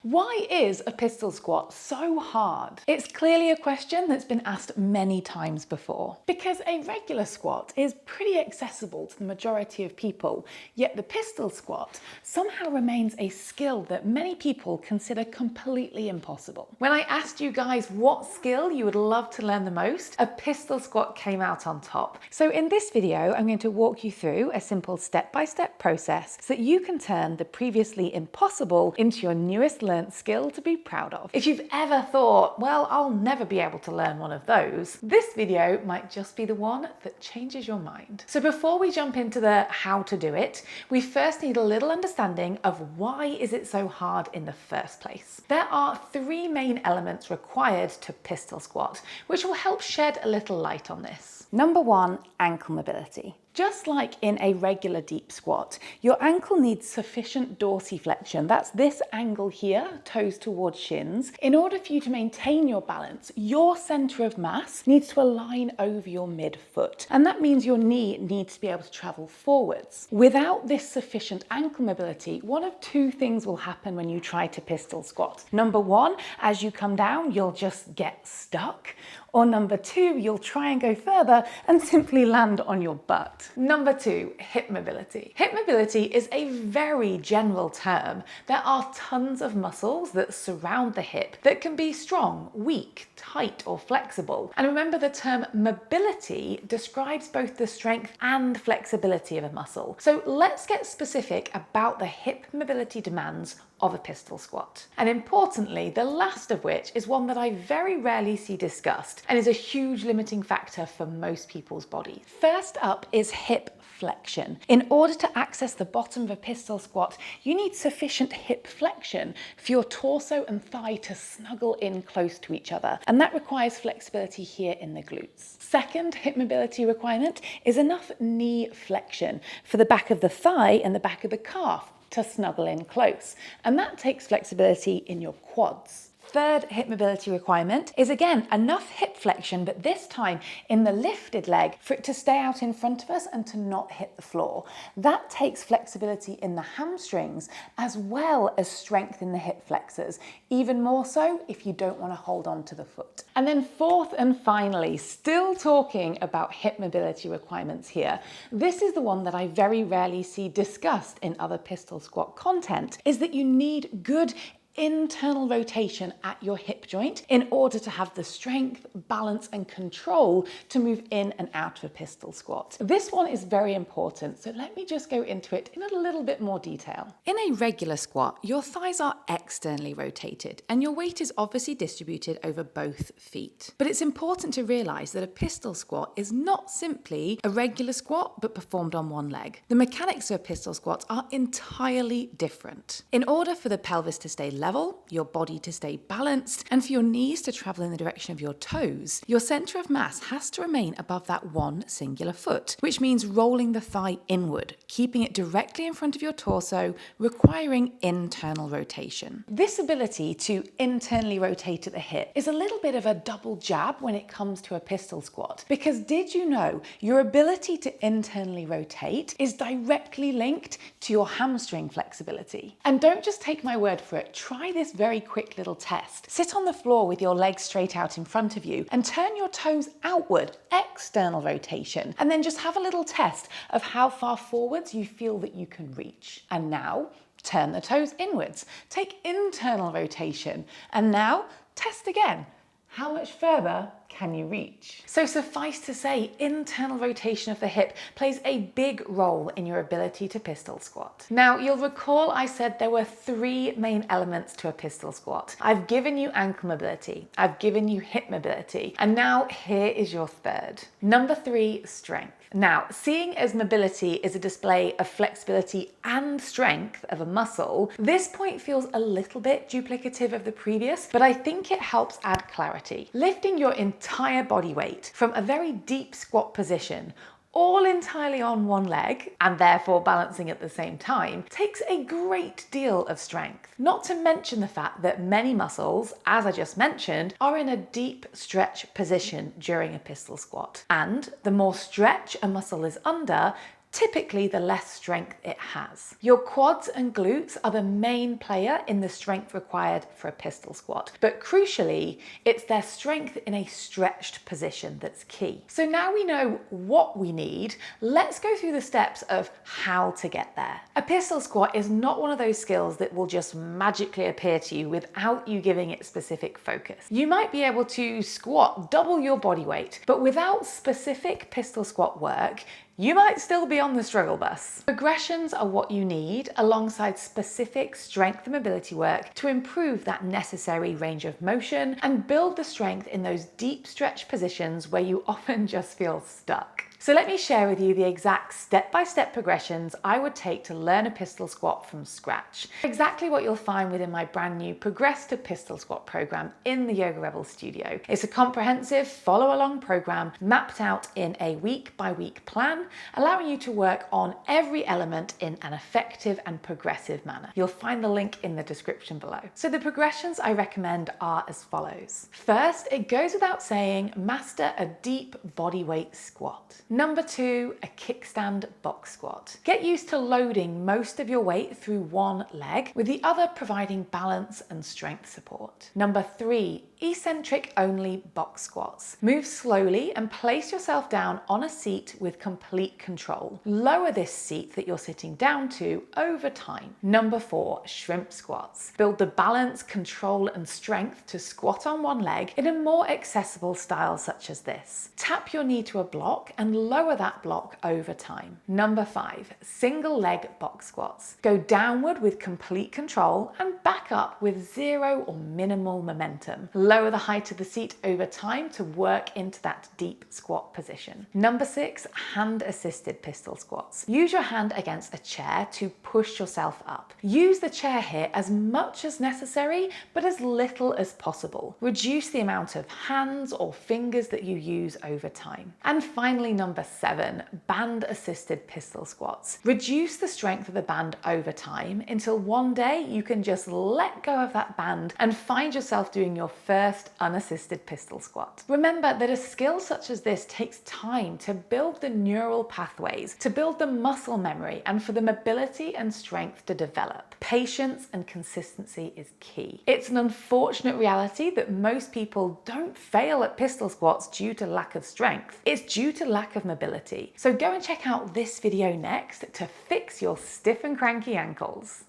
Why is a pistol squat so hard? It's clearly a question that's been asked many times before. Because a regular squat is pretty accessible to the majority of people, yet the pistol squat somehow remains a skill that many people consider completely impossible. When I asked you guys what skill you would love to learn the most, a pistol squat came out on top. So in this video, I'm going to walk you through a simple step-by-step process so that you can turn the previously impossible into your newest learned skill to be proud of. If you've ever thought, well, I'll never be able to learn one of those, this video might just be the one that changes your mind. So before we jump into the how to do it, we first need a little understanding of why is it so hard in the first place. There are three main elements required to pistol squat, which will help shed a little light on this. Number one, ankle mobility. Just like in a regular deep squat, your ankle needs sufficient dorsiflexion, that's this angle here, toes towards shins. In order for you to maintain your balance, your center of mass needs to align over your midfoot. And that means your knee needs to be able to travel forwards. Without this sufficient ankle mobility, one of two things will happen when you try to pistol squat. Number one, as you come down, you'll just get stuck. Or number two, you'll try and go further and simply land on your butt. Number two, hip mobility. Hip mobility is a very general term. There are tons of muscles that surround the hip that can be strong, weak, tight, or flexible. And remember, the term mobility describes both the strength and flexibility of a muscle. So let's get specific about the hip mobility demands of a pistol squat. And importantly, the last of which is one that I very rarely see discussed and is a huge limiting factor for most people's bodies. First up is hip flexion. In order to access the bottom of a pistol squat, you need sufficient hip flexion for your torso and thigh to snuggle in close to each other. And that requires flexibility here in the glutes. Second hip mobility requirement is enough knee flexion for the back of the thigh and the back of the calf to snuggle in close. And that takes flexibility in your quads. Third hip mobility requirement is again enough hip flexion, but this time in the lifted leg for it to stay out in front of us and to not hit the floor. That takes flexibility in the hamstrings as well as strength in the hip flexors, even more so if you don't want to hold on to the foot. And then fourth and finally, still talking about hip mobility requirements here, this is the one that I very rarely see discussed in other pistol squat content, is that you need good internal rotation at your hip joint in order to have the strength, balance, and control to move in and out of a pistol squat. This one is very important, so let me just go into it in a little bit more detail. In a regular squat, your thighs are externally rotated and your weight is obviously distributed over both feet. But it's important to realize that a pistol squat is not simply a regular squat but performed on one leg. The mechanics of a pistol squat are entirely different. In order for the pelvis to stay level, your body to stay balanced, and for your knees to travel in the direction of your toes, your center of mass has to remain above that one singular foot, which means rolling the thigh inward, keeping it directly in front of your torso, requiring internal rotation. This ability to internally rotate at the hip is a little bit of a double jab when it comes to a pistol squat, because did you know your ability to internally rotate is directly linked to your hamstring flexibility? And don't just take my word for it, try this very quick little test. Sit on the floor with your legs straight out in front of you and turn your toes outward, external rotation, and then just have a little test of how far forwards you feel that you can reach. And now turn the toes inwards, take internal rotation, and now test again. How much further can you reach? So suffice to say, internal rotation of the hip plays a big role in your ability to pistol squat. Now, you'll recall I said there were three main elements to a pistol squat. I've given you ankle mobility, I've given you hip mobility, and now here is your third. Number three, strength. Now, seeing as mobility is a display of flexibility and strength of a muscle, this point feels a little bit duplicative of the previous, but I think it helps add clarity. Lifting your entire body weight from a very deep squat position all entirely on one leg, and therefore balancing at the same time, takes a great deal of strength. Not to mention the fact that many muscles, as I just mentioned, are in a deep stretch position during a pistol squat. And the more stretch a muscle is under, typically the less strength it has. Your quads and glutes are the main player in the strength required for a pistol squat, but crucially, it's their strength in a stretched position that's key. So now we know what we need, let's go through the steps of how to get there. A pistol squat is not one of those skills that will just magically appear to you without you giving it specific focus. You might be able to squat double your body weight, but without specific pistol squat work, you might still be on the struggle bus. Progressions are what you need alongside specific strength and mobility work to improve that necessary range of motion and build the strength in those deep stretch positions where you often just feel stuck. So let me share with you the exact step-by-step progressions I would take to learn a pistol squat from scratch. Exactly what you'll find within my brand new Progress to Pistol Squat program in the Yoga Rebel studio. It's a comprehensive follow-along program mapped out in a week-by-week plan, allowing you to work on every element in an effective and progressive manner. You'll find the link in the description below. So the progressions I recommend are as follows. First, it goes without saying, master a deep body weight squat. Number 2, a kickstand box squat. Get used to loading most of your weight through one leg, with the other providing balance and strength support. Number 3, eccentric only box squats. Move slowly and place yourself down on a seat with complete control. Lower this seat that you're sitting down to over time. Number 4, shrimp squats. Build the balance, control and strength to squat on one leg in a more accessible style such as this. Tap your knee to a block and lower that block over time. Number 5, single leg box squats. Go downward with complete control and back up with zero or minimal momentum. Lower the height of the seat over time to work into that deep squat position. Number 6, hand assisted pistol squats. Use your hand against a chair to push yourself up. Use the chair here as much as necessary, but as little as possible. Reduce the amount of hands or fingers that you use over time. And finally, number 7, band assisted pistol squats. Reduce the strength of the band over time until one day you can just let go of that band and find yourself doing your first unassisted pistol squat. Remember that a skill such as this takes time to build the neural pathways, to build the muscle memory, and for the mobility and strength to develop. Patience and consistency is key. It's an unfortunate reality that most people don't fail at pistol squats due to lack of strength. It's due to lack of mobility. So go and check out this video next to fix your stiff and cranky ankles.